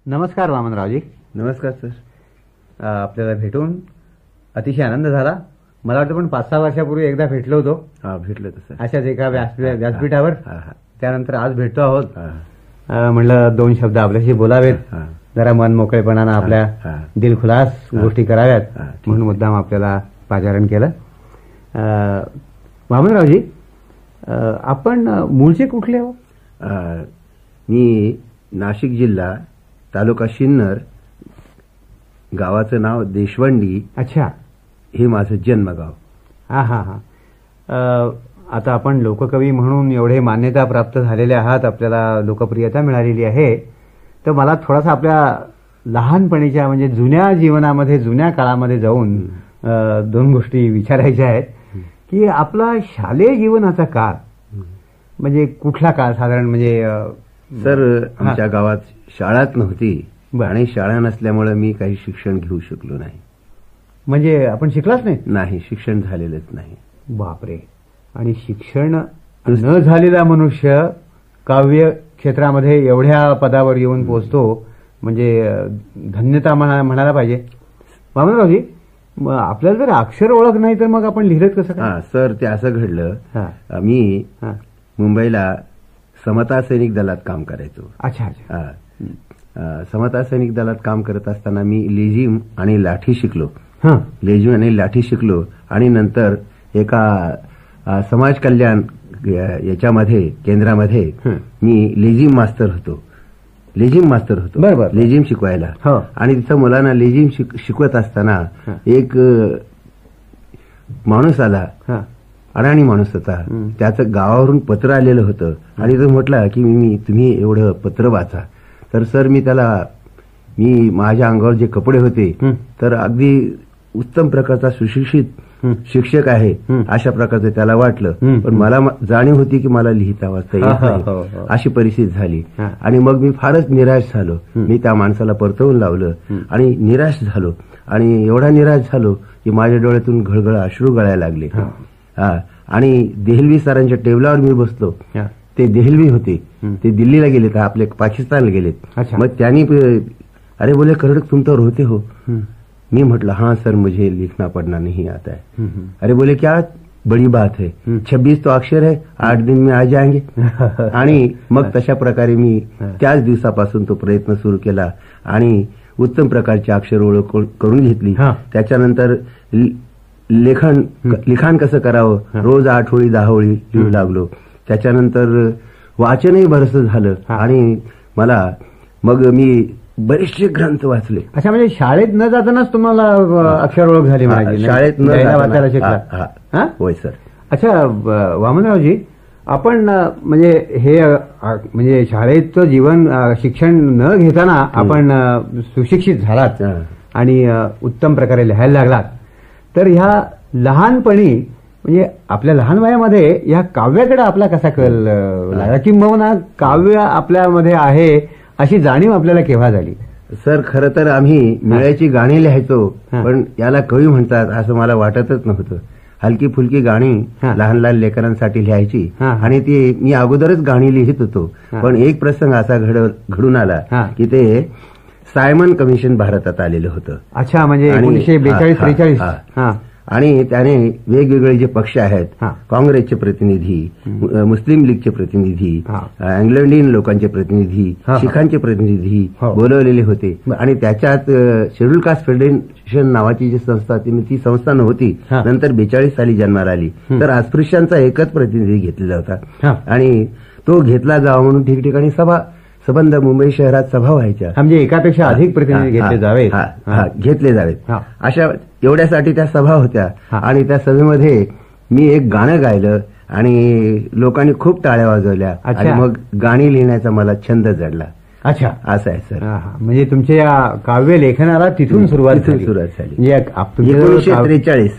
नमस्कार वामनरावजी. नमस्कार सर. आपल्याला भेटून अतिशय आनंद झाला. मला वाटतं पण 5-6 वर्षापूर्वी एकदा भेटलो होतो. भेटलो सर, अशाच एका व्यासपीठावर. त्यानंतर आज भेटतो आहोत. म्हणलं 2 शब्द आपल्याशी बोलावेत, जरा मन मोकळेपणानं आपल्या दिलखुलास गोष्टी कराव्यात, म्हणून मुद्दाम आपल्याला पाचारण केलं. वामनरावजी, आपण मूळचे कुठले हो? मी नाशिक जिल्हा, तालुका सिन्नर, गावाचं नाव देशवंडी. अच्छा, हे माझं जन्मगाव. हा हा हा. आता आपण लोककवी म्हणून एवढे मान्यता प्राप्त झालेले आहात, आपल्याला लोकप्रियता मिळालेली आहे. तर मला थोडासा आपल्या लहानपणीच्या म्हणजे जुन्या जीवनामध्ये, जुन्या काळामध्ये जाऊन 2 गोष्टी विचारायच्या आहेत. की आपला शालेय जीवनाचा काळ म्हणजे कुठला काळ साधारण? म्हणजे सर, आमच्या गावात शाळाच नव्हती आणि शाळा नसल्यामुळे मी काही शिक्षण घेऊ शकलो नाही. म्हणजे आपण शिकलाच नाही? नाही, शिक्षण झालेलंच नाही. बापरे. आणि शिक्षण न झालेला मनुष्य काव्य क्षेत्रामध्ये एवढ्या पदावर येऊन पोहोचतो म्हणजे धन्यता म्हणायला पाहिजे. वामनरावजी, आपल्याला जर अक्षर ओळख नाही तर मग आपण लिहित कसं काय? सर, ते असं घडलं, मी मुंबईला समता सैनिक दलात काम करायचो. अच्छा अच्छा. समता सैनिक दलात काम करत असताना मी लेझिम आणि लाठी शिकलो. लेझिम आणि लाठी शिकलो आणि नंतर एका समाज कल्याण याच्यामध्ये, केंद्रामध्ये मी लेझिम मास्तर होतो. बरोबर, लेझिम शिकवायला. आणि तिथं मुलांना लेझिम शिकवत असताना एक माणूस आला, अडाणी माणूस होता. त्याचं गावावरून पत्र आलेलं होतं आणि तो म्हटला की तुम्ही एवढं पत्र वाचा. तर सर, मी माझ्या अंगावर जे कपडे होते तर अगदी उत्तम प्रकारचा सुशिक्षित शिक्षक आहे अशा प्रकारचं त्याला वाटलं. पण मला जाणीव होती की मला लिहिता वाचता येत नाही, अशी परिस्थिती झाली. आणि मग मी फारच निराश झालो. मी त्या माणसाला परतवून लावलं आणि निराश झालो. आणि एवढा निराश झालो की माझ्या डोळ्यातून घळघळ अश्रू गळायला लागले. आणि देहलवी सरांच्या टेबलावर मी बसलो. ते देहलवी होते, ते दिल्लीला गेलेत, आपले पाकिस्तानला गेलेत. मग त्यांनी, अरे बोले करड़क तुम तो रोते हो. मी म्हटलं, हाँ सर, मुझे लिखना पढ़ना नहीं आता है. अरे बोले क्या बड़ी बात है, 26 तो अक्षर है, 8 दिन में आ जाएंगे. आणि मग तशा प्रकारे मी त्याच दिवसापासून तो प्रयत्न सुरू केला आणि उत्तम प्रकारची अक्षर ओळख करून घेतली. त्याच्यानंतर लिखाण कसं करावं, रोज 8 ओळी 10 ओळी लिहू लागलो. त्याच्यानंतर वाचनही बरंच झालं आणि मग मी बरेचसे ग्रंथ वाचले. अच्छा, म्हणजे शाळेत न जातानाच तुम्हाला अक्षर ओळख झाली? शाळेत न वाचायला शिकला? होय सर. अच्छा वामनरावजी, आपण म्हणजे हे म्हणजे शाळेचं जीवन, शिक्षण न घेताना आपण सुशिक्षित झालात आणि उत्तम प्रकारे लिहायला लागलात. तर ह्या लहानपणी म्हणजे आपल्या लहान वयामध्ये या काव्याकडे आपला कसा कल लागला, किंबहुना काव्य आपल्यामध्ये आहे अशी जाणीव आपल्याला केव्हा झाली? सर, खरं तर आम्ही मिळायची गाणी लिहायचो, पण याला कवी म्हणतात असं मला वाटतच नव्हतं. हलकी फुलकी गाणी लहान लहान लेकरांसाठी लिहायची आणि ती मी अगोदरच गाणी लिहित होतो. पण एक प्रसंग असा घडून आला की ते सायमन कमिशन भारतात आलेलं होतं. अच्छा, म्हणजे 1942-43. आणि त्याने वेगवेगळे जे पक्ष आहेत, काँग्रेसचे प्रतिनिधी, मुस्लिम लीगचे प्रतिनिधी, अँग्लो इंडियन लोकांचे प्रतिनिधी, शिखांचे प्रतिनिधी बोलवलेले होते. आणि त्याच्यात शेड्यूल कास्ट फेडरेशन नावाची जी संस्था होती ती संस्था नव्हती, नंतर 42 साली जन्माला आली. तर अस्पृश्यांचा एकच प्रतिनिधी घेतलेला होता आणि तो घेतला जावा म्हणून ठिकठिकाणी सबंध मुंबई शहरात सभा व्हायच्या. म्हणजे एकापेक्षा अधिक प्रतिनिधी घेतले जावेत अशा एवढ्यासाठी त्या सभा होत्या. आणि त्या सभेमध्ये मी एक गाणं गायलं आणि लोकांनी खूप टाळ्या वाजवल्या आणि मग गाणी लिहिण्याचा मला छंद जडला. अच्छा, असं आहे सर. म्हणजे तुमच्या या काव्य लेखनाला तिथून सुरुवात झाली. 1943,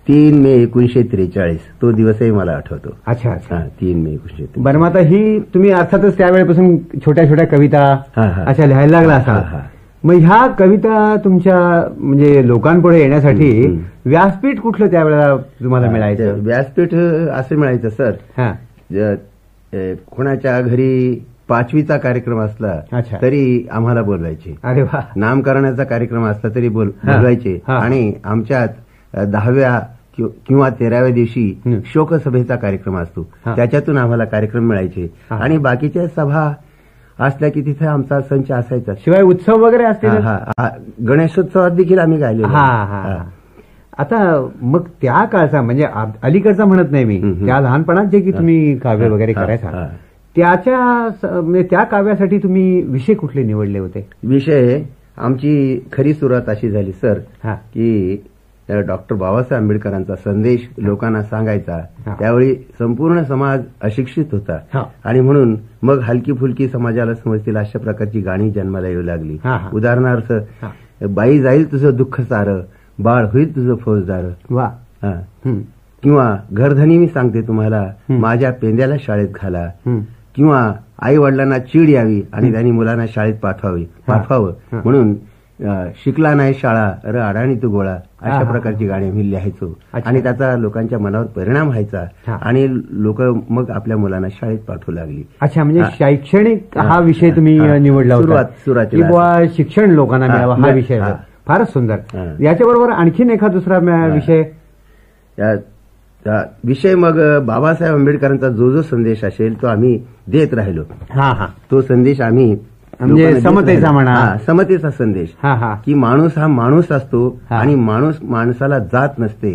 3 मे 1943 तो दिवसही मला आठवतो. अच्छा अच्छा. 3 मे 1943. बरं, मग आता ही तुम्ही अर्थातच त्यावेळेपासून छोट्या छोट्या कविता अशा लिहायला लागला असा. मग ह्या कविता तुमच्या म्हणजे लोकांपुढे येण्यासाठी व्यासपीठ कुठलं त्यावेळेला तुम्हाला मिळायचं? व्यासपीठ असं मिळायचं सर, कोणाच्या घरी 5वीचा कार्यक्रम असला अच्छा. तरी आम्हाला बोलवायचे. अरे वा. नामकरणाचा कार्यक्रम असला तरी बोलवायचे. आणि आमच्यात 10व्या किंवा 13व्या दिवशी शोकसभेचा कार्यक्रम असतो, त्याच्यातून आम्हाला कार्यक्रम मिळायचे. आणि बाकीच्या सभा असल्या की तिथे आमचा संच असायचा. शिवाय उत्सव वगैरे असते. गणेशोत्सवात देखील आम्ही गायले. आता मग त्या काळचा म्हणजे अलीकडचा म्हणत नाही मी, त्या लहानपणात जे की तुम्ही काव्य वगैरे करायचा त्या काव्यासाठी तुम्ही विषय कुठले निवडले होते? विषय आमची खरी सुरुवात अशी झाली सर की डॉक्टर बाबासाहेब आंबेडकरांचा संदेश लोकांना सांगायचा. त्यावेळी संपूर्ण समाज अशिक्षित होता आणि म्हणून मग हलकी फुलकी समाजाला समजतील अशा प्रकारची गाणी जन्माला येऊ लागली. उदाहरणार्थ, बाई जाईल तुझं दुःख सारं, बाळ होईल तुझं फौजदार, किंवा घरधनी मी सांगते तुम्हाला, माझ्या पेंद्याला शाळेत घाला, किंवा आई वडिलांना चीड यावी आणि त्यांनी मुलांना शाळेत पाठवावं म्हणून शिकला नाही शाळा र अडाणी तू गोळा, अशा प्रकारची गाणी आम्ही लिहायचो. आणि त्याचा लोकांच्या मनावर परिणाम व्हायचा आणि लोक मग आपल्या मुलांना शाळेत पाठवू लागली. अच्छा, म्हणजे शैक्षणिक हा विषय तुम्ही निवडला होता सुरुवातीला, शिक्षण लोकांना मिळावं हा विषय. फारच सुंदर. याच्याबरोबर आणखीन एखादा दुसरा विषय मग बाबासाहेब आंबेडकरांचा जो संदेश असेल तो आम्ही देत राहिलो. तो संदेश आम्ही म्हणजे समतेचा म्हणा, समतेचा संदेश की माणूस हा माणूस असतो आणि माणूस माणसाला जात नसते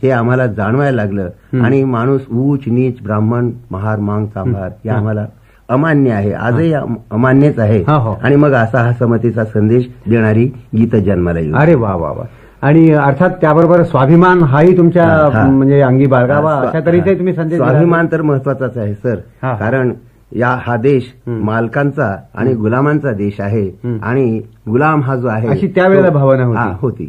हे आम्हाला जाणवायला लागलं. आणि माणूस ऊच नीच ब्राह्मण महार मांग चांभार हे आम्हाला अमान्य आहे, आजही अमान्यच आहे. आणि मग असा हा समतेचा संदेश देणारी गीत जन्माला येईल. अरे वा वा वा. आणि अर्थात त्याबरोबर स्वाभिमान हाही तुमच्या म्हणजे अंगी बाळगावा अशा तऱ्हेचे तुम्ही संदेश. स्वाभिमान तर महत्वाचाच आहे सर, कारण हा देश मालकांचा आणि गुलामांचा देश आहे आणि गुलाम हा जो आहे अशी त्यावेळेला भावना होती.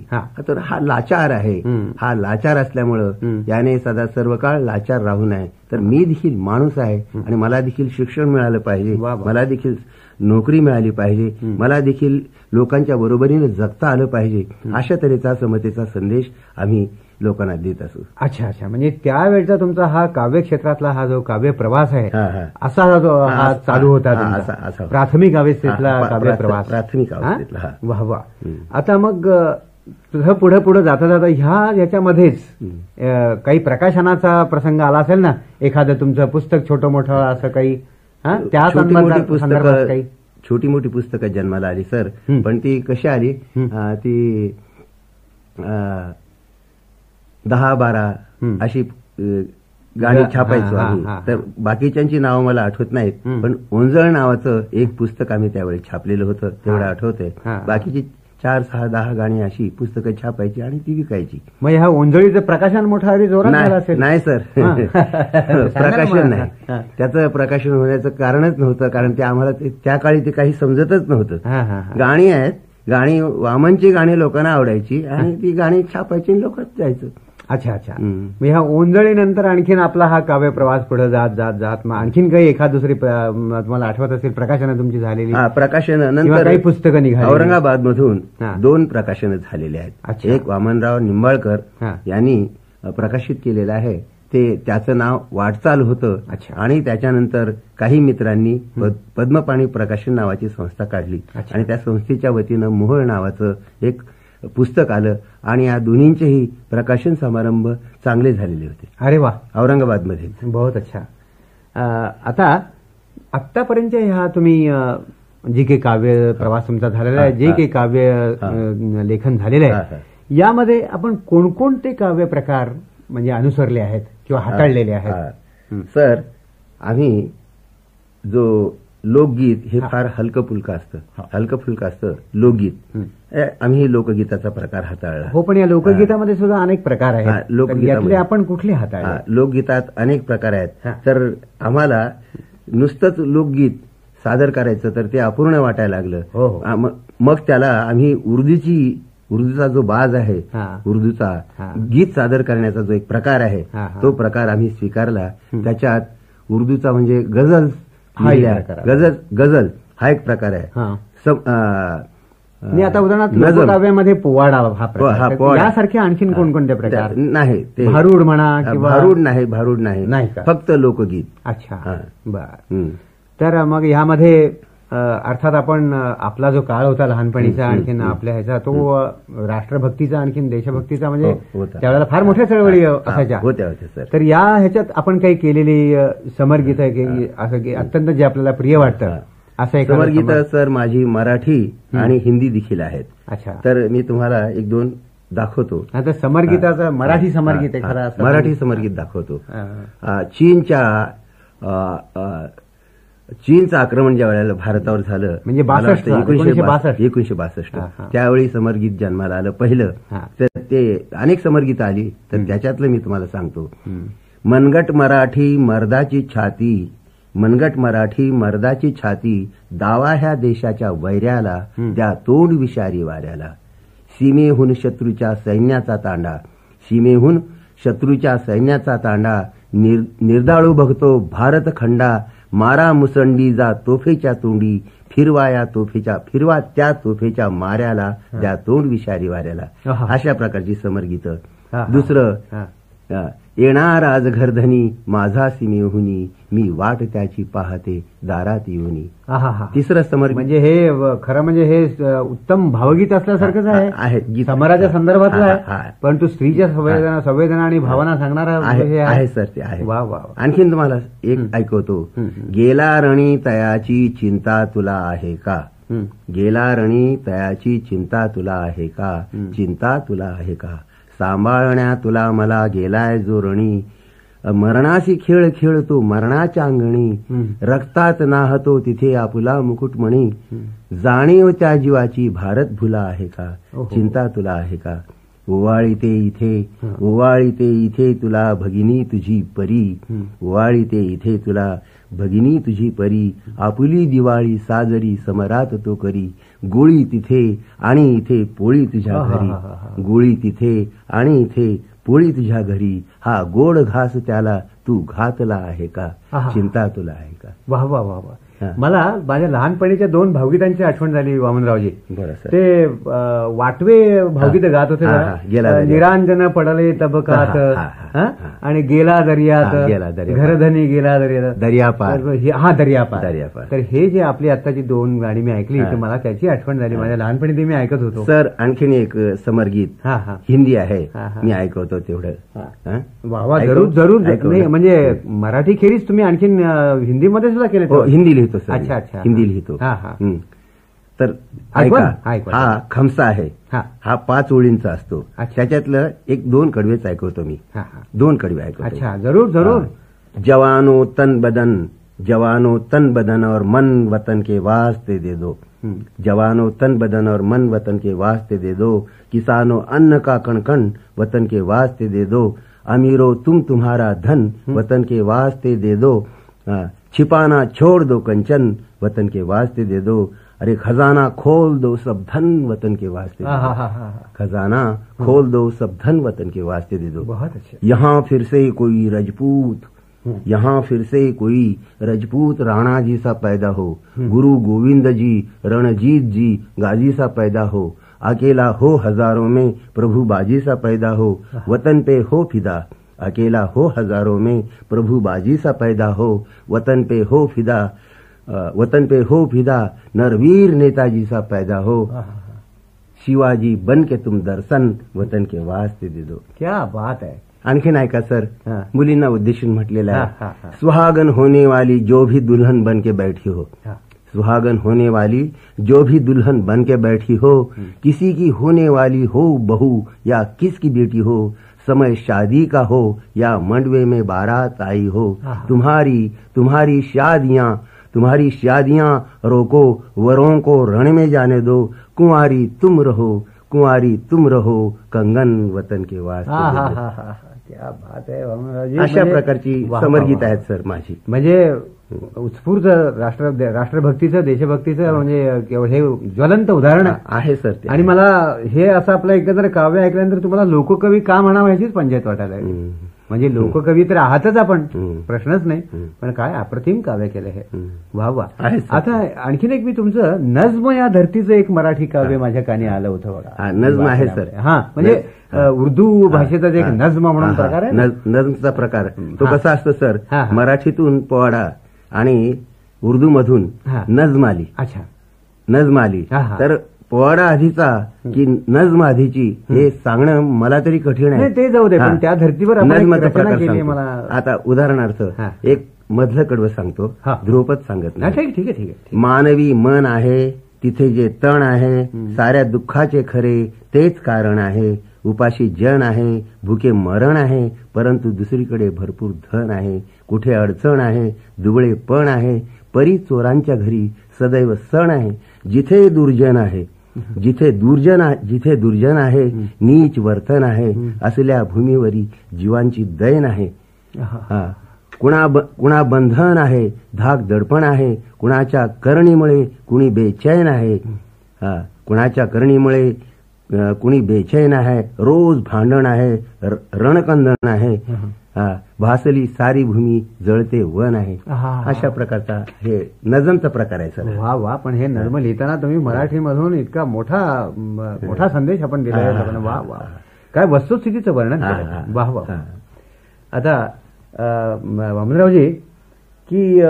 तर हा लाचार आहे. हा लाचार असल्यामुळं याने सदा सर्व काळ लाचार राहू नये. तर मी देखील माणूस आहे आणि मला देखील शिक्षण मिळालं पाहिजे, मला देखील नोकरी मिळाली पाहिजे, मला देखील लोकांच्या बरोबरीने जगता आलं पाहिजे, अशा तऱ्हेचा समतेचा संदेश आम्ही लोकांना देत असू. अच्छा अच्छा. म्हणजे त्यावेळचा तुमचा हा काव्य क्षेत्रातला हा जो काव्य प्रवास आहे असा हा चालू होता प्राथमिक अवस्थेतला काव्य प्रवास. प्राथमिक अवस्थेतला. वा वा. आता मग तुझं पुढे जाता जाता ह्याच्यामध्येच काही प्रकाशनाचा प्रसंग आला असेल ना, एखादं तुमचं पुस्तक छोटं मोठं असं काही त्या संदर्भात काही? छोटी मोठी पुस्तकं जन्माला आली सर, पण ती कशी आली, ती 10-12 अशी गाणी छापायचो आम्ही. तर बाकीच्यांची नावं मला आठवत नाहीत, पण ओंजळ नावाचं एक पुस्तक आम्ही त्यावेळी छापलेलं होतं तेवढं आठवतंय. बाकीची 4-6-10 गाणी अशी पुस्तकं छापायची आणि ती विकायची. मग ह्या ओंजळीचं प्रकाशन मोठं जोरात असेल? नाही सर, प्रकाशन नाही. त्याचं प्रकाशन होण्याचं कारणच नव्हतं, कारण ते आम्हाला त्या काळी ते काही समजतच नव्हतं. गाणी आहेत, गाणी वामनची गाणी लोकांना आवडायची आणि ती गाणी छापायची लोकांत जायचं. अच्छा अच्छा. मग ह्या ओंजळीनंतर आणखीन आपला हा काव्य प्रवास पुढे जात जात जात मग आणखीन काही एखाद दुसरी तुम्हाला आठवत असेल प्रकाशनं तुमची झालेली? प्रकाशनानंतर काही पुस्तकं निघाली. औरंगाबाद मधून 2 प्रकाशनं झालेली आहेत. एक वामनराव निंबाळकर यांनी प्रकाशित केलेलं आहे, त्याचं नाव वाटचाल होतं. आणि त्याच्यानंतर काही मित्रांनी पद्मपाणी प्रकाशन नावाची संस्था काढली आणि त्या संस्थेच्या वतीनं मोहोळ नावाचं एक पुस्तक आलं आणि या दोन्हींचेही प्रकाशन समारंभ चांगले झालेले होते. अरे वा. औरंगाबादमध्ये. बहुत अच्छा. आता आतापर्यंत ह्या तुम्ही जे काही काव्य प्रवास तुमचा झालेला आहे, जे काही काव्य लेखन झालेलं आहे, यामध्ये आपण कोणकोणते काव्य प्रकार म्हणजे अनुसरले आहेत किंवा हाताळलेले आहेत? सर, आम्ही जो लोकगीत हे फार हलकं फुलकं असतं. लोकगीत आम्ही लोकगीताचा प्रकार हाताळला. हो, पण या लोकगीतामध्ये सुद्धा अनेक प्रकार आहेत. लोकगीतामध्ये आपण कुठले हाताळले? लोकगीतात अनेक प्रकार आहेत. तर आम्हाला नुसतंच लोकगीत सादर करायचं तर ते अपूर्ण वाटायला लागलं. मग त्याला आम्ही उर्दूचा जो बाज आहे, उर्दूचा गीत सादर करण्याचा जो एक प्रकार आहे, तो प्रकार आम्ही स्वीकारला. त्याच्यात उर्दूचा म्हणजे गझल हा एक प्रकार आहे. आता उदाहरणार्थ लोककाव्यामध्ये पोवाडा हा प्रकार, यासारखे आणखीन कोणकोणते प्रकार? नाही, ते भारूड म्हणा किंवा भारूड नाही, फक्त लोकगीत. अच्छा, बर. तर मग ह्यामध्ये अर्थात आपण आपला जो काळ होता लहानपणीचा आणखीन आपल्या ह्याचा तो राष्ट्रभक्तीचा आणखीन देशभक्तीचा म्हणजे त्यावेळेला फार मोठ्या चळवळी असायच्या होत्या सर. तर या ह्याच्यात आपण काही केलेली समरगीत आहे की असं की अत्यंत जे आपल्याला प्रिय वाटतं असं एक समरगीत सर माझी मराठी आणि हिंदी देखील आहेत. अच्छा. तर मी तुम्हाला एक दोन दाखवतो. आता समरगीताचा मराठी समरगीत एखादा मराठी समरगीत दाखवतो. चीनचं आक्रमण ज्या वेळेला भारतावर झालं म्हणजे 1962 त्यावेळी समरगीत जन्माला आलं पहिलं. तर ते अनेक समरगीत आली तर त्याच्यातलं मी तुम्हाला सांगतो. मनगट मराठी मर्दाची छाती, मनगट मराठी मर्दाची छाती, दावा ह्या देशाच्या वैऱ्याला, त्या तोंड विषारी वाऱ्याला. सीमेहून शत्रूच्या सैन्याचा तांडा, सीमेहून शत्रूच्या सैन्याचा तांडा, निर्दाळू बघतो भारत खंडा. मारा मुसंडी जा तोफेच्या तोंडी, फिरवा त्या तोफेच्या माऱ्याला, त्या तोंड विषारी वाऱ्याला. अशा प्रकारची समरगीत. दुसरं येणार आज घरधनी माझा सीमेहुनी, मी वाट त्याची पाहते दारात येऊनी. तिसरं समर म्हणजे हे खरं म्हणजे हे उत्तम भावगीत असल्यासारखंच आहे. समराच्या संदर्भातलं आहे परंतु स्त्रीच्या संवेदना आणि भावना सांगणारा आहे सर. ते आहे. वा वा. आणखीन तुम्हाला एक ऐकवतो. गेला रणी तयाची चिंता तुला आहे का, गेला रणी तयाची चिंता तुला आहे का, चिंता तुला आहे का. सांभाळण्या तुला मला गेलाय जो रणी, मरणाशी खेळ खेळतो मरणाच्या अंगणी. रक्तात नाहतो तिथे आपुला मुकुटमणी, जाणीव त्या जीवाची भारत भुला आहे का, चिंता तुला आहे का. ओवाळीते इथे तुला भगिनी तुझी परी, ओवाळीते इथे तुला भगिनी तुझी परी. आपुली दिवाळी साजरी समरात तो करी, गोळी तिथे आणि इथे पोळी तुझ्या घरी, गोळी तिथे आणि इथे पोळी तुझ्या घरी. हा गोड घास त्याला तू घातला आहे का, चिंता तुला आहे का. वाह वाह वाह वाह. मला माझ्या लहानपणीच्या दोन भावगीतांची आठवण झाली वामनरावजी. ते वाटवे भावगीत गात होते. निरांजन पडले तबकात आणि गेला दर्यात, घरधनी गेला दर्यात, दर्यापार. दर्यापार. तर हे जे आपली आत्ताची दोन गाणी मी ऐकली तर मला त्याची आठवण झाली. माझ्या लहानपणी ते मी ऐकत होतो. सर आणखीन एक समरगीत हिंदी आहे, मी ऐकवतो तेवढं. वा जरूर जरूर. म्हणजे मराठी खेरीज तुम्ही आणखीन हिंदीमध्ये सुद्धा केले? हिंदी लिहितो. अच्छा अच्छा. हिंदी लिहितो. तर ऐका, हा खमसा आहे. हा 5 ओळींचा असतो. त्याच्यातलं एक 2 कडवेच ऐकवतो मी. 2 कडवे ऐकवतो. अच्छा जरूर जरूर. जवानो तन बदन और मन वतन के वास्ते दे दो, जवानों तन बदन और मन वतन के वास्ते दे दो. किसानों अन्न का कण कण वतन के वास्ते दे दो. अमीरों तुम तुम्हारा धन वतन के वास्ते दे दो. छिपाना छोड़ दो कंचन वतन के वास्ते दे दो. अरे खजाना खोल दो सब धन वतन के वास्ते दे दो. खजाना खोल दो सब धन वतन के वास्ते दे दो. बहुत अच्छा. यहाँ फिर से कोई रजपूत राणा जी सा पैदा हो. गुरु गोविंद जी रणजीत जी गाजी सा पैदा हो. अकेला हो हजारों में प्रभु बाजी सा पैदा हो. वतन पे हो फिदा, अकेला हो हजारों में प्रभु बाजी सा पैदा हो. वतन पे हो फिदा नरवीर नेताजी सा पैदा हो. शिवाजी बन के तुम दर्शन वतन के वास्ते दे दो. क्या बात है. आणखीन ऐका सर. मुलींना उद्देशून म्हटलेलं आहे. सुहागन होने वाली जो भी दुल्हन बन के बैठी हो, सुहागन होने वाली जो भी दुल्हन बन के बैठी हो. किसी की होने वाली हो बहू या किसकी बेटी हो. समय शादी का हो या मंडवे में बारात आई हो. तुम्हारी शादियां रोको, वरों को रण में जाने दो. कुंवारी तुम रहो कंगन वतन के वास्ते. क्या बात आहे. अशा प्रकारची समरगीत आहेत सर माझी. म्हणजे उत्स्फूर्त राष्ट्रभक्तीचं देशभक्तीचं म्हणजे हे ज्वलंत उदाहरण आहे सर. आणि मला हे असं आपलं एकंदर काव्य ऐकल्यानंतर तुम्हाला लोककवी का म्हणावं ह्याचीच पंचायत वाटायला लागली. म्हणजे लोककवी तर आहातच आपण, प्रश्नच नाही. पण काय अप्रतिम काव्य केलं हे. वा वा. आता आणखीन एक मी तुमचं नज्म या धरतीचं एक मराठी काव्य माझ्या कानी आलं होतं बघा. नज्म आहे सर. म्हणजे उर्दू भाषेचा एक नज्म म्हणून प्रकार आहे. नज्मचा प्रकार तो कसा असतो सर. मराठीतून पोवाडा आणि उर्दूमधून हा. नज्म आली. अच्छा. नज्म आली. हा, हा. तर पोवाडा आधीचा की नज्म आधीची हे सांगणं मला तरी कठीण आहे. नाही, ते जाऊ दे, पण त्या धर्तीवर आपण एक नज्माचा रचना प्रकार केली आहे. सांगतो. मला आता उदाहरणार्थ हा. एक मधलं कडवं सांगतो. हा. ध्रुवपद सांगत नाही. ठीक आहे, ठीक आहे. मानवी मन आहे तिथे जे तण आहे, साऱ्या दुःखाचे खरे तेच कारण आहे. उपाशी जन आहे, भुके मरण आहे, परंतु दुसरीकडे भरपूर धन आहे. कुठे अडचण आहे, दुबळेपण आहे, परी चोरांच्या घरी सदैव सण आहे. जिथे दुर्जन आहे, जिथे दुर्जन आहे, नीच वर्तन आहे. असल्या भूमीवरी जीवांची दैन आहे. हा. कुणा बंधन आहे, धाक दडपण आहे. कुणाच्या करणीमुळे कुणी बेचैन आहे. हा. कुणाच्या करणीमुळे कुणी बेचैन आहे. रोज भांडण आहे, रणकंदन आहे. हा. भासली सारी भूमी जळते वन आहे. अशा प्रकारचा हे नजमचा प्रकार आहे सर. वा वा. पण हे नजम लिहिताना तुम्ही मराठीमधून इतका मोठा संदेश आपण दिला आहे. वा वा. काय वस्तुस्थितीचं वर्णन केलं. वा वा. आता वामनरावजी, की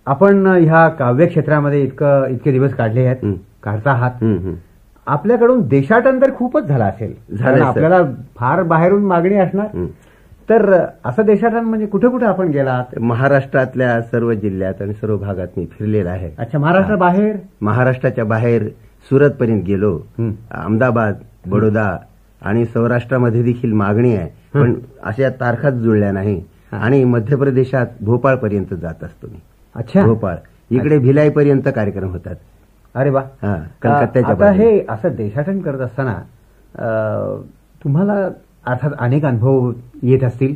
आपण ह्या काव्य क्षेत्रामध्ये इतके दिवस काढले आहेत, काढता आहात. आपल्याकडून देशाटन तर खूपच झाला असेल, कारण आपल्याला फार बाहेरून मागणी असणार. तर असं देशाटन म्हणजे कुठे कुठे आपण गेलात? महाराष्ट्रातल्या सर्व जिल्ह्यात आणि सर्व भागात मी फिरलेला आहे. अच्छा. महाराष्ट्राबाहेर? महाराष्ट्राच्या बाहेर सुरत पर्यंत गेलो. अहमदाबाद, बडोदा आणि सौराष्ट्रामध्ये देखील मागणी आहे, पण अशा तारखाच जुळल्या नाही. आणि मध्य प्रदेशात भोपाळ पर्यंत जात असतो मी. अच्छा. भोपाळ इकडे भिलाई पर्यंत कार्यक्रम होतात. अरे वा. कलकत्त्याच्या आता हे असं देशाटन करत असताना तुम्हाला अर्थात अनेक अनुभव येत असतील,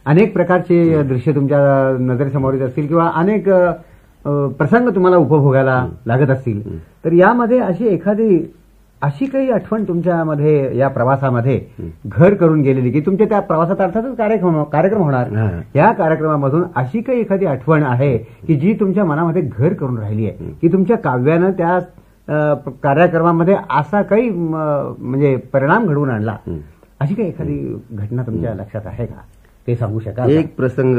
अनेक प्रकारचे दृश्य तुमच्या नजरेसमोर येत असतील, किंवा अनेक प्रसंग तुम्हाला उपभोगायला लागत असतील. तर यामध्ये अशी काही आठवण तुमच्यामध्ये या प्रवासामध्ये घर करून गेलेली, की तुमच्या त्या प्रवासात अर्थातच कार्यक्रम होणार, या कार्यक्रमामधून अशी काही एखादी आठवण आहे की जी तुमच्या मनामध्ये घर करून राहिली आहे, की तुमच्या काव्यानं त्या कार्यक्रमामध्ये असा काही म्हणजे परिणाम घडवून आणला, अशी काही एखादी घटना तुमच्या लक्षात आहे का? ते सांगू शकाल? एक प्रसंग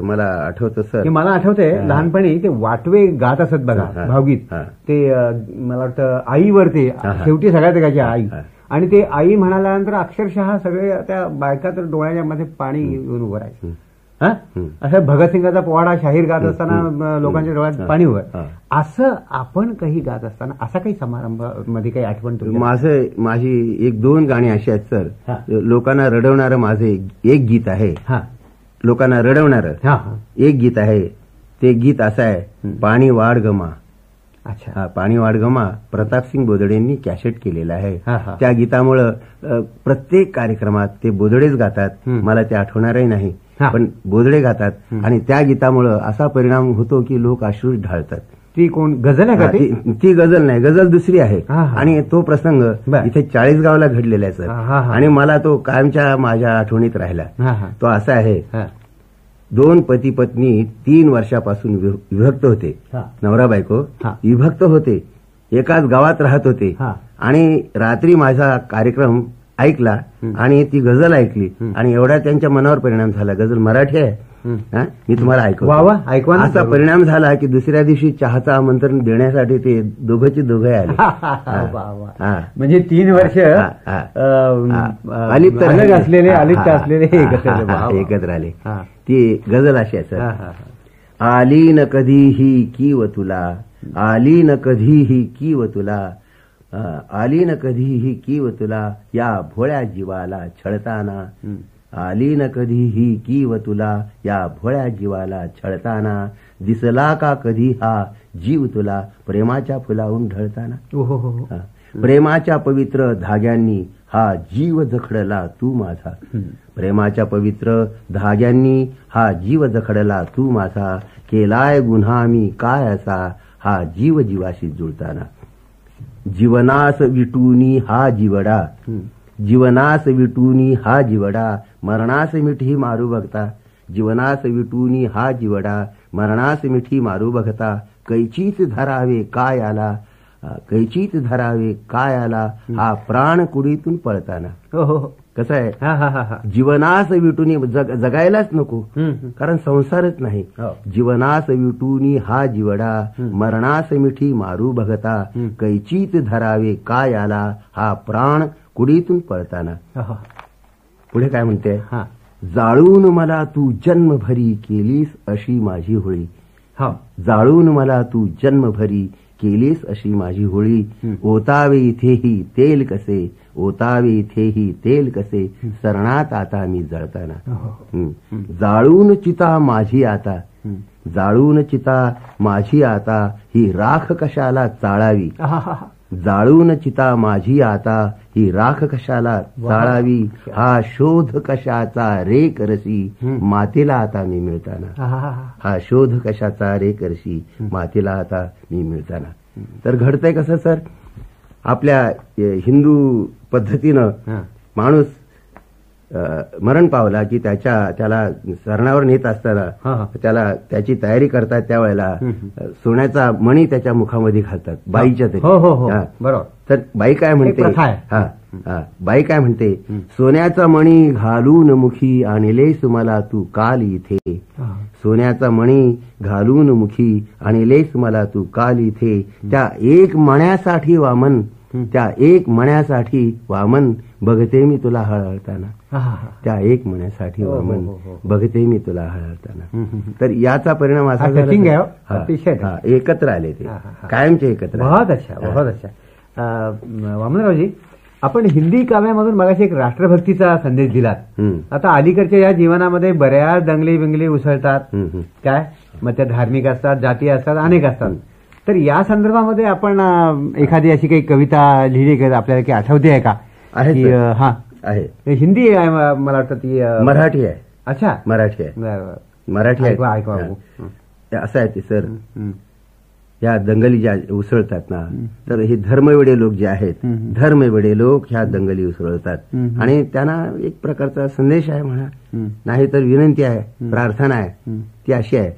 मला आठवतो सर. मला आठवतंय लहानपणी ते वाटवे गात असत बघा, भावगीत. ते मला वाटतं आईवरती शेवटी सगळ्यात एकाची आई, आणि ते आई म्हणाल्यानंतर अक्षरशः सगळे त्या बायका तर डोळ्याच्या मध्ये पाणी येऊन उभं राहायचं. असं भगतसिंगाचा पोवाडा शाहीर गात असताना लोकांच्या डोळ्यात पाणी उभं. असं आपण काही गात असताना असा काही समारंभामध्ये काही आठवण? माझी एक दोन गाणी अशी आहेत सर. लोकांना रडवणारं माझं एक गीत आहे. लोकांना रडवणारं एक गीत आहे. ते गीत असं आहे, पाणी वाढ गमा. अच्छा. पाणी वाढ गमा प्रतापसिंग बोदडेंनी कॅसेट केलेलं आहे. त्या गीतामुळं प्रत्येक कार्यक्रमात ते बोदडेच गातात. मला ते आठवणारही नाही, पण बोदडे गातात. आणि त्या गीतामुळं असा परिणाम होतो की लोक अश्रू ढाळतात. ती कोण गझल आहे का? ती गझल नाही, गझल दुसरी आहे. आणि तो प्रसंग इथे 40गावला घडलेला आहे सर. आणि मला तो कायमच्या माझ्या आठवणीत राहिला. तो असा आहे, दोन पती पत्नी 3 वर्षापासून विभक्त होते. नवरा बायको विभक्त होते, एकाच गावात राहत होते. आणि रात्री माझा कार्यक्रम ऐकला आणि ती गझल ऐकली आणि एवढा त्यांच्या मनावर परिणाम झाला. गझल मराठी आहे, मी तुम्हाला ऐकवा. असा परिणाम झाला की दुसऱ्या दिवशी चहाचं आमंत्रण देण्यासाठी ते दोघंची दोघे आले. म्हणजे 3 वर्ष अलिप्त असलेले एकत्र आले. ती गझल अशी आहे सर. आली न कधीही कीव तुला, आली न कधीही कीव तुला, आली न कधीही कीव तुला, या भोळ्या जीवाला छळताना. आली न कधीही कीव तुला, या भोळ्या जीवाला छळताना. दिसला का कधी हा जीव तुला, प्रेमाच्या फुलाहून ढळताना. प्रेमाच्या पवित्र धाग्यांनी हा जीव जखडला तू माझा. प्रेमाच्या पवित्र धाग्यांनी हा जीव जखडला तू माझा. केलाय गुन्हा मी काय असा, हा जीव जीवाशी जुळताना. जीवनास विटूनी हा जीवडा, जीवनास विटूनी हा जीवडा, मरणास मिठी मारू बघता. जीवनास विटूनी हा जीवडा, मरणास मिठी मारू बघता. कैचीच धरावे काय आला, कैचीत धरावे काय आला हा प्राण कुडीतून पळताना. हो हो हो. कसं आहे, हा हा हा हा. जीवनास विटूनी जगायलाच नको, हम्म. कारण संसारच नाही. हो. जीवनास विटूनी हा जीवडा, मरणास मिठी मारू भगता, कैचीत धरावे काय आला हा प्राण कुडीतून पळताना. हो. पुढे काय म्हणते, हा. जाळून मला तू जन्मभरी केलीस अशी माझी होळी. हो. जाळून मला तू जन्मभरी केलीस अशी माझी होळी. ओतावे इथेही तेल कसे, ओतावे इथेही तेल कसे, सरणात आता मी जळताना. जाळून चिता माझी आता, जाळून चिता माझी आता, ही राख कशाला चाळावी. जाळून चिता माझी आता, ही राख कशाला चाळावी, हा शोध कशाचा रे करसी, मातेला आता मी मिळताना. हा शोध कशाचा रे करसी, मातेला आता मी मिळताना. तर घडतंय कसं सर, आपल्या हिंदू पद्धतीनं माणूस मरण पावला की त्याला सरणावर नेत असताना त्याला त्याची तयारी करतात, त्यावेळेला सोन्याचा मणी त्याच्या मुखामध्ये घालतात बाईच्या तरी. बरोबर. तर बाई काय म्हणते, बाई काय म्हणते, सोन्याचा मणी घालून मुखी आणलेस मला तू काल इथे. सोन्याचा मणी घालून मुखी आणलेस मला तू काल इथे. त्या एक मण्यासाठी वामन, त्या एक मण्यासाठी वामन, बघते मी तुला हळहळताना. त्या एक मण्यासाठी वामन, बघते मी तुला हळहळताना. तर याचा परिणाम असा झाला, एकत्र आले ते कायमचे एकत्र. बहुत अच्छा, बहुत अच्छा. वामनरावजी, आपण हिंदी काव्यामधून मगाशी एक राष्ट्रभक्तीचा संदेश दिलात. आता अलीकडच्या या जीवनामध्ये बऱ्याच दंगली बिंगली उसळतात, काय मग त्या धार्मिक असतात, जाती असतात, अनेक असतात. तर या संदर्भामध्ये आपण एखादी अशी काही कविता लिहिली का, आपल्याला काही आठवते आहे का? हा आहे. हिंदी आहे मला वाटतं, ती मराठी आहे. अच्छा, मराठी आहे. मराठी आहे. असं आहे ते सर, या दंगली ज्या उसळतात ना, तर हे धर्मवेडे लोक जे आहेत, धर्मवेडे लोक ह्या दंगली उसळतात आणि त्यांना एक प्रकारचा संदेश आहे म्हणा, नाही तर विनंती आहे, प्रार्थना आहे. ती अशी आहे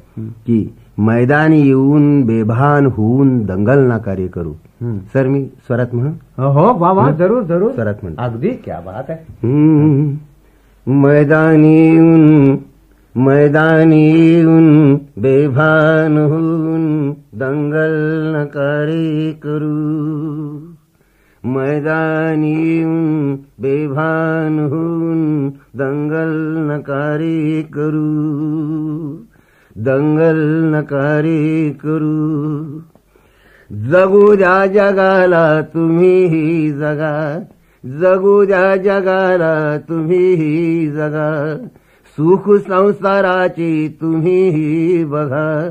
की मैदानी येऊन बेभान होऊन दंगल ना कार्य करू. सर मी स्वरात म्हणून. हो वा वा, जरूर जरूर, स्वरात म्हणून. अगदी क्या बात आहे. मैदानी येऊन बेभान होऊन दंगल न कार्य करू. मैदानी येऊन बेभान होऊन दंगल न कार्य करू. दंगल नकारे करू. जगू द्या जगाला तुम्हीही जगा, जगू द्या जगाला तुम्हीही जगा. सुख संसाराची तुम्हीही बघा.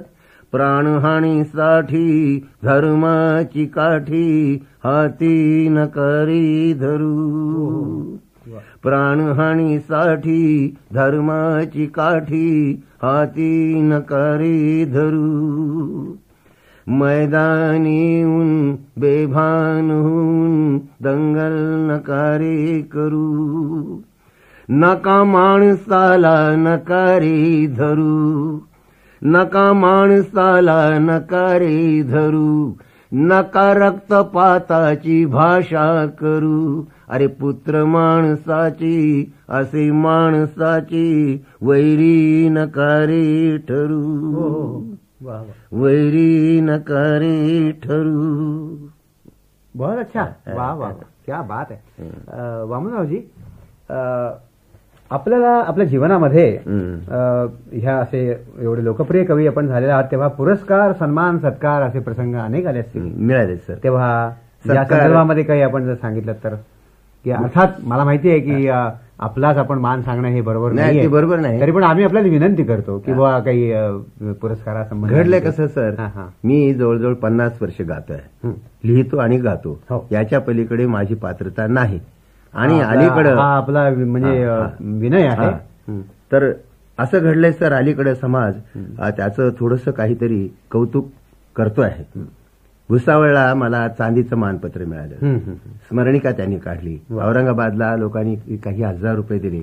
प्राणहानीसाठी धर्माची काठी हाती नकारी धरू. प्राणहानीसाठी धर्माची काठी हाती नकारी धरू. मैदानी येऊन बेभान होऊन दंगल नकारे करू. नका माणसाला नकारे धरू. नका माणसाला नकारे धरू. नका रक्तपाताची भाषा करू. अरे पुत्र माणसाची असे माणसाची वैरी नकारे ठरू. वैरी नकारे ठरू. बहुत अच्छा, वाह वाह, क्या बात आहे. वामनरावजी, आपल्याला आपल्या जीवनामध्ये ह्या असे एवढे लोकप्रिय कवी आपण झालेले आहात, तेव्हा पुरस्कार, सन्मान, सत्कार असे प्रसंग अनेक आले असतील. मिळाले सर. तेव्हा या संदर्भामध्ये काही आपण जर सांगितलं तर, की अर्थात मला माहिती आहे की आपलाच आपण मान सांगणं हे बरोबर नाही, बरोबर नाही, तरी पण आम्ही आपल्याला विनंती करतो की बाबा काही पुरस्कारासंबंधी घडलंय कसं सर. मी जवळजवळ 50 वर्ष गातोय, लिहितो आणि गातो. याच्या पलीकडे माझी पात्रता नाही आणि अलीकडे आपला म्हणजे विनय आहे. तर असं घडलंय सर, अलीकडे समाज त्याचं थोडंसं काहीतरी कौतुक करतो आहे. भुसावळला मला चांदीचं मानपत्र मिळालं, स्मरणिका त्यांनी काढली. औरंगाबादला लोकांनी काही 1000 रुपये दिले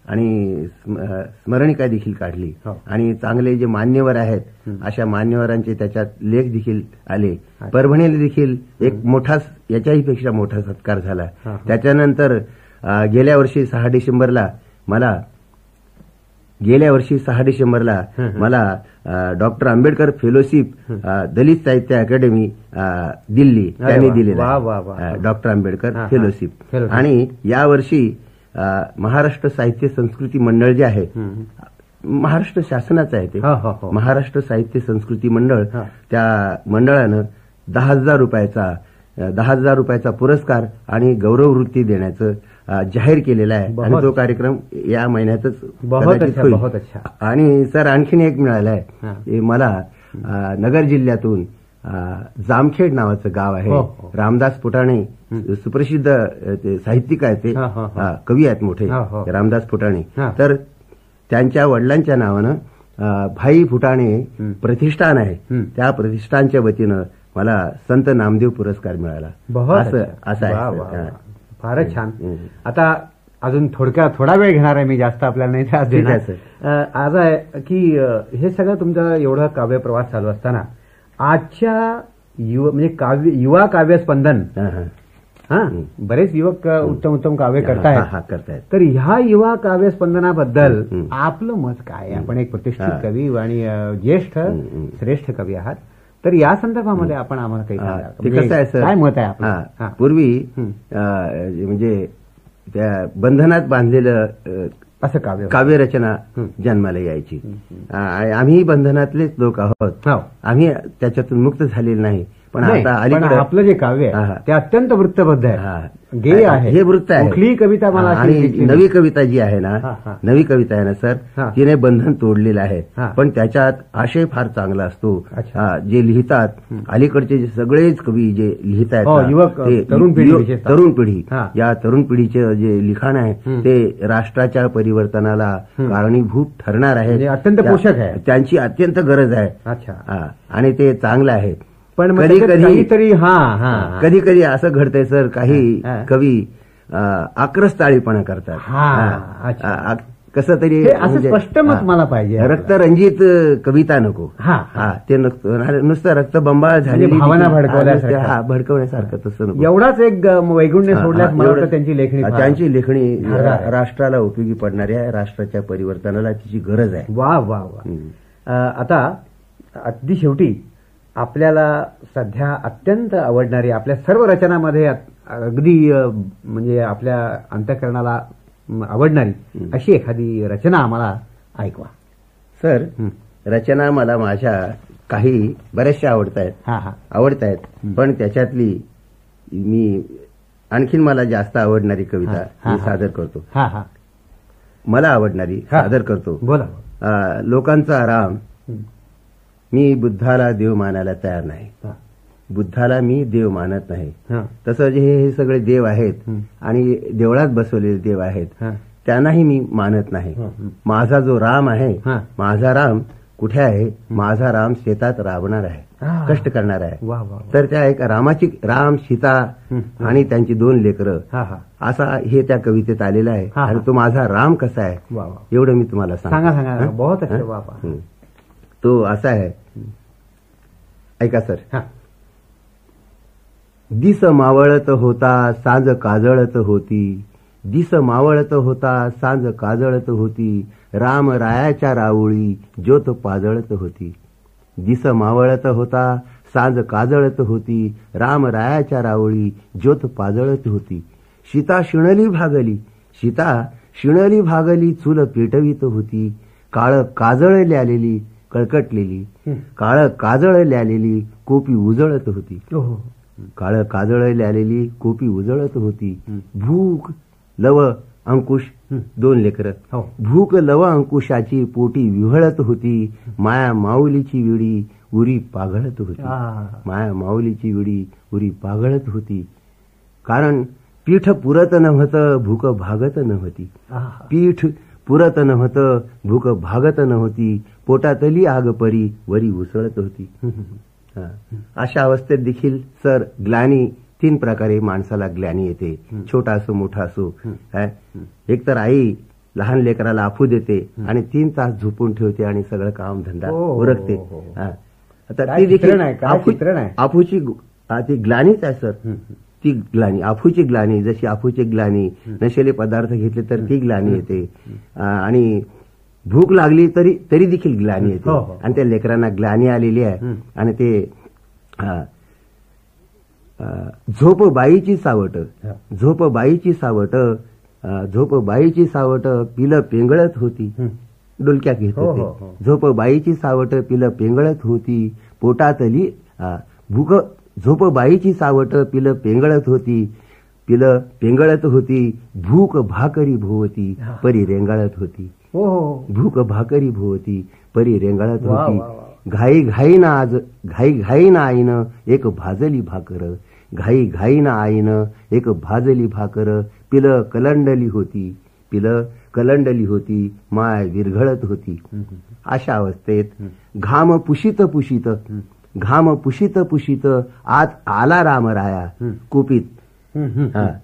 आणि स्मरणिका देखील काढली आणि चांगले जे मान्यवर आहेत अशा मान्यवरांचे त्याच्यात लेख देखील आले. परभणीला देखील एक मोठा याच्याही पेक्षा मोठा सत्कार झाला. त्याच्यानंतर गेल्या वर्षी 6 डिसेंबरला मला डॉक्टर आंबेडकर फेलोशिप दलित साहित्य अकॅडमी दिल्ली त्यांनी दिलेला डॉक्टर आंबेडकर फेलोशिप. आणि यावर्षी महाराष्ट्र साहित्य संस्कृती मंडळ जे आहे महाराष्ट्र शासनाचं आहे ते महाराष्ट्र साहित्य संस्कृती मंडळ त्या मंडळानं 10,000 रुपयाचा पुरस्कार आणि गौरववृत्ती देण्याचं जाहीर केलेला आहे आणि तो कार्यक्रम या महिन्यातच कदाचित होईल. आणि सर आणखीन एक मिळालं आहे मला नगर जिल्ह्यातून जामखेड नावाचं गाव आहे. रामदास फुटाणे सुप्रसिद्ध साहित्यिक आहेत ते कवी आहेत मोठे रामदास फुटाणे. तर त्यांच्या वडिलांच्या नावानं भाई फुटाणे प्रतिष्ठान आहे. त्या प्रतिष्ठानच्या वतीनं मला संत नामदेव पुरस्कार मिळाला. असं आहे. फारच छान. आता अजून थोडा वेळ घेणार आहे मी, जास्त आपल्याला नाही त्रास देणार. आज आहे की हे सगळं तुमचा एवढा काव्य प्रवास चालू असताना आजच्या म्हणजे युवा काव्य स्पंदन बरेच युवक उत्तम काव्य करतायत. तर ह्या युवा काव्य स्पंदनाबद्दल आपलं मत काय? आपण एक प्रतिष्ठित कवी आणि ज्येष्ठ श्रेष्ठ कवी आहात, तर या संदर्भामध्ये आपण आम्हाला काही कसं आहे सर, काय मत आहे आपलं? पूर्वी म्हणजे त्या बंधनात बांधलेलं असं काव्यरचना जन्माला यायची. आम्ही बंधनातलेच लोक आहोत, आम्ही त्याच्यातून मुक्त झालेले नाही. पण आता अलीकडे आपलं जे काव्य आहे ते अत्यंत वृत्तबद्ध आहे, गेय आहे. हे वृत्त आहे. कुठलीही कविता मला आणि नवी कविता जी आहे ना सर, तिने बंधन तोडलेलं आहे. पण त्याच्यात आशय फार चांगला असतो. जे लिहितात अलीकडचे जे सगळेच कवी जे लिहित आहेत युवक तरुण पिढी, या तरुण पिढीचे जे लिखाण आहे ते राष्ट्राच्या परिवर्तनाला कारणीभूत ठरणार आहे. अत्यंत पोषक आहे, त्यांची अत्यंत गरज आहे आणि ते चांगलं आहे. पण कधी कधी असं घडतंय सर, काही कवी आक्रस्ताळीपणा करतात. कसं तरी स्पष्ट मत मला पाहिजे. रक्तरंजित कविता नको. ते नुसतं रक्तबंबाळ झालेली भावना भडकवण्यासारखं तसं नको. एवढाच एक वैगुण्य सोडल्यास त्यांची लेखणी राष्ट्राला उपयोगी पडणारी आहे. राष्ट्राच्या परिवर्तनाला तिची गरज आहे. वा वा वा. आता अगदी शेवटी आपल्याला सध्या अत्यंत आवडणारी आपल्या सर्व रचनामध्ये अगदी म्हणजे आपल्या अंतःकरणाला आवडणारी अशी एखादी रचना आम्हाला ऐकवा. सर, रचना मला माझ्या काही बऱ्याचशा आवडत आहेत, पण त्याच्यातली मी आणखीन मला जास्त आवडणारी कविता मी सादर करतो. मला आवडणारी सादर करतो. बोला. लोकांचा राम, मी बुद्धाला देव मानायला तयार नाही. बुद्धाला मी देव मानत नाही. तसं जे हे सगळे देव आहेत आणि देवळात बसवलेले देव आहेत त्यांनाही मी मानत नाही. माझा जो राम आहे, माझा राम कुठे आहे? माझा राम शेतात राबणार आहे, कष्ट करणार आहे. तर त्या एक रामाची, राम, सीता आणि त्यांची 2 लेकरं, असा हे त्या कवितेत आलेलं आहे. आणि तो माझा राम कसा आहे एवढं मी तुम्हाला सांगा. बहुत अच्छा. तो असा आहे, ऐका सर. दिस मावळत होता सांज काजळत होती, दिस मावळत होता सांज काजळत होती, राम रायाच्या राऊळी ज्योत पाजळत होती. दिस मावळत होता सांज काजळत होती, राम रायाच्या राऊळी ज्योत पाजळत होती. सीता शिणली भागली, सीता शिणली भागली, चूल पेटवीत होती. काळ काजळ ल्यालेली कळकटलेली, काळ काजळ ल्यालेली कोपी उजळत होती. काळ काजळ ल्यालेली कोपी उजळत होती. भूक लव अंकुश, 2 लेकरं, भूक लव अंकुशाची पोटी विव्हळत होती. माया माऊलीची विडी उरी पाघळत होती. माया माऊलीची विडी उरी पाघळत होती. कारण पीठ पुरत नव्हतं, भूक भागत नव्हती. पीठ पुरत नव्हतं, भूक भागत नव्हती. पोटातली आग परी वरी उसळत होती. अशा अवस्थेत देखील सर ग्लानी 3 प्रकारे माणसाला ग्लानी येते, छोटा असो मोठा असो. एक तर आई लहान लेकराला आफू देते आणि 3 तास झोपून ठेवते आणि सगळं काम धंदा उरकते. आता काय ती चित्रण आहे, देखील काय चित्रण आहे. आफूची ती ग्लानीच आहे सर. ती ग्लानी, आफूची ग्लानी, जशी आफूची ग्लानी, नशेले पदार्थ घेतले तर ती ग्लानी येते आणि भूक लागली तरी देखील ग्लानी येते. आणि त्या लेकरांना ग्लानी आलेली आहे आणि ते झोप बाईची सावट, झोप बाईची सावट, झोप बाईची सावट पिलं पेंगळत होती. डोलक्यात घेत होते. झोप बाईची सावट पिलं पेंगळत होती पोटातली भूक. झोप बाईची सावट पिलं पेंगळत होती, पिलं पेंगळत होती भूक भाकरी भोवती परी रेंगाळत होती. भूक भाकरी भोवती परी रेंगाळत होती. घाई घाईनं आईनं एक भाजली भाकर, घाईनं आईनं एक भाजली भाकर पिलं कलंडली होती, पिलं कलंडली होती माय विरघळत होती. अशा अवस्थेत घाम पुशीत पुशीत, घाम पुशीत पुशीत आत आला रामराया कोपीत,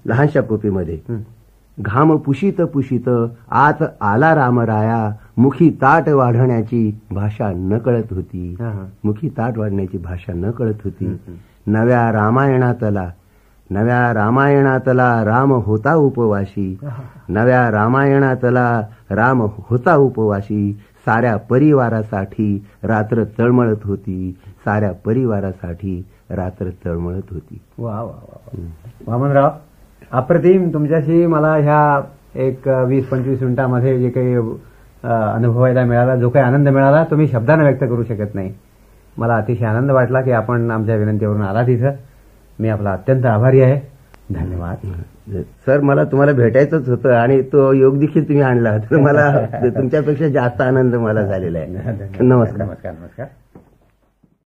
लहानशा कोपीमध्ये. घाम पुशीत पुशीत आत आला रामराया मुखी ताट वाढण्याची भाषा न कळत होती, मुखी ताट वाढण्याची भाषा न कळत होती. नव्या रामायणातला राम होता उपवाशी, नव्या रामायणातला राम होता उपवाशी. साऱ्या परिवारासाठी रात्र तळमळत होती, साऱ्या परिवारासाठी रात्र तळमळत होती. वा वा वा. वामनराव, अप्रतिम. तुमच्याशी मला ह्या एक 20-25 मिनिटांमध्ये जे काही अनुभवायला मिळाला, जो काही आनंद मिळाला तो मी शब्दाने व्यक्त करू शकत नाही. मला अतिशय आनंद वाटला की आपण आमच्या विनंतीवरून आला तिथं. मी आपला अत्यंत आभारी आहे. धन्यवाद. सर, मला तुम्हाला भेटायचंच होतं आणि तो योग देखील तुम्ही आणला, तर मला तुमच्यापेक्षा जास्त आनंद मला झालेला आहे. नमस्कार. नमस्कार.